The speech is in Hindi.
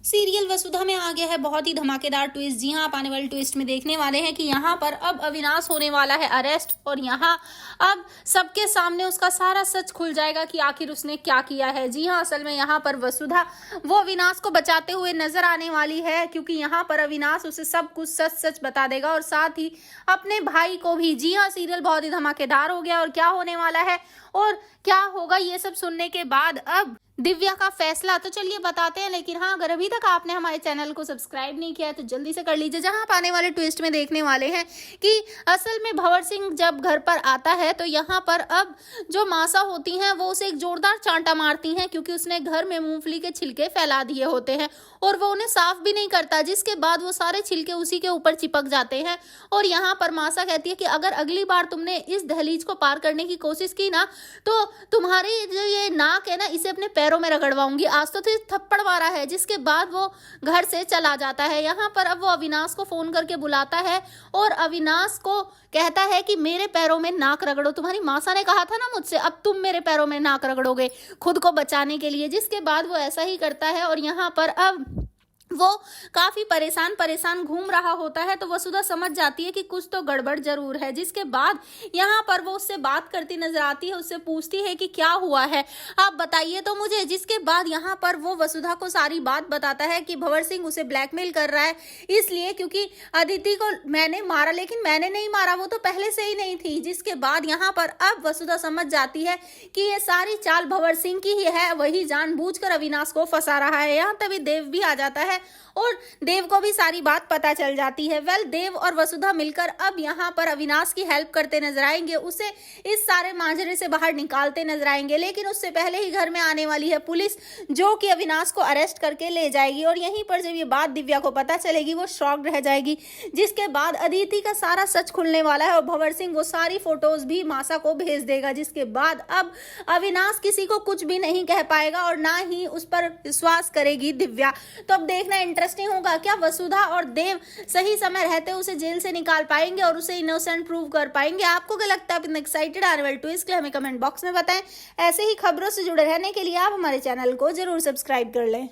सीरियल वसुधा में आ गया है बहुत ही धमाकेदार ट्विस्ट। जी हां, आप आने वाले ट्विस्ट में देखने वाले हैं कि यहां पर अब अविनाश होने वाला है अरेस्ट और यहां अब सबके सामने उसका सारा सच खुल जाएगा कि आखिर उसने क्या किया है। जी हां, असल में यहां पर वसुधा वो अविनाश को बचाते हुए नजर आने वाली है, क्योंकि यहां पर अविनाश उसे सब कुछ सच सच बता देगा और साथ ही अपने भाई को भी। जी हां, सीरियल बहुत ही धमाकेदार हो गया और क्या होने वाला है और क्या होगा ये सब सुनने के बाद अब दिव्या का फैसला तो चलिए बताते हैं। लेकिन हाँ, अगर अभी तक आपने हमारे चैनल को सब्सक्राइब नहीं किया है तो जल्दी से कर लीजिए। जहां आप आने वाले ट्विस्ट में देखने वाले हैं कि असल में भंवर सिंह जब घर पर आता है तो यहाँ पर अब जो मासा होती हैं वो उसे एक जोरदार चांटा मारती हैं, क्योंकि उसने घर में मूंगफली के छिलके फैला दिए होते हैं और वो उन्हें साफ भी नहीं करता, जिसके बाद वो सारे छिलके उसी के ऊपर चिपक जाते हैं। और यहाँ पर मासा कहती है कि अगर अगली बार तुमने इस दहलीज को पार करने की कोशिश की ना तो तुम्हारी जो ये नाक है ना इसे अपने पैरों में रगड़वाऊंगी। आज तो थप्पड़ मारा है, जिसके बाद वो घर से चला जाता है। यहाँ पर अब वो अविनाश को फोन करके बुलाता है और अविनाश को कहता है कि मेरे पैरों में नाक रगड़ो, तुम्हारी मासा ने कहा था ना मुझसे, अब तुम मेरे पैरों में नाक रगड़ोगे खुद को बचाने के लिए। जिसके बाद वो ऐसा ही करता है और यहाँ पर अब वो काफी परेशान परेशान घूम रहा होता है तो वसुधा समझ जाती है कि कुछ तो गड़बड़ जरूर है। जिसके बाद यहाँ पर वो उससे बात करती नजर आती है, उससे पूछती है कि क्या हुआ है, आप बताइए तो मुझे। जिसके बाद यहाँ पर वो वसुधा को सारी बात बताता है कि भंवर सिंह उसे ब्लैकमेल कर रहा है, इसलिए क्योंकि अदिति को मैंने मारा, लेकिन मैंने नहीं मारा, वो तो पहले से ही नहीं थी। जिसके बाद यहाँ पर अब वसुधा समझ जाती है कि ये सारी चाल भंवर सिंह की ही है, वही जानबूझकर अविनाश को फंसा रहा है। यहाँ तभी देव भी आ जाता है और देव को भी सारी बात पता चल जाती है। देव और वसुधा मिलकर अब यहाँ पर अविनाश की हेल्प करते नजर आएंगे, उसे इस सारे मांजरे से बाहर निकालते नजर आएंगे। लेकिन उससे पहले ही घर में आने वाली है पुलिस, जो कि अविनाश को अरेस्ट करके ले जाएगी। और यहीं पर जब ये बात दिव्या को पता चलेगी वो शॉक्ड रह जाएगी। जिसके बाद अदिति का सारा सच खुलने वाला है और भंवर सिंह वो सारी फोटोज भी मासा को भेज देगा। जिसके बाद अब अविनाश किसी को कुछ भी नहीं कह पाएगा और ना ही उस पर विश्वास करेगी दिव्या। तो अब देखना इंटरेस्टिंग होगा, क्या वसुधा और देव सही समय रहते उसे जेल से निकाल पाएंगे और उसे इनोसेंट प्रूव कर पाएंगे। आपको क्या लगता है? आप इतना एक्साइटेड आने वाले ट्विस्ट के लिए हमें कमेंट बॉक्स में बताएं। ऐसे ही खबरों से जुड़े रहने के लिए आप हमारे चैनल को जरूर सब्सक्राइब कर लें।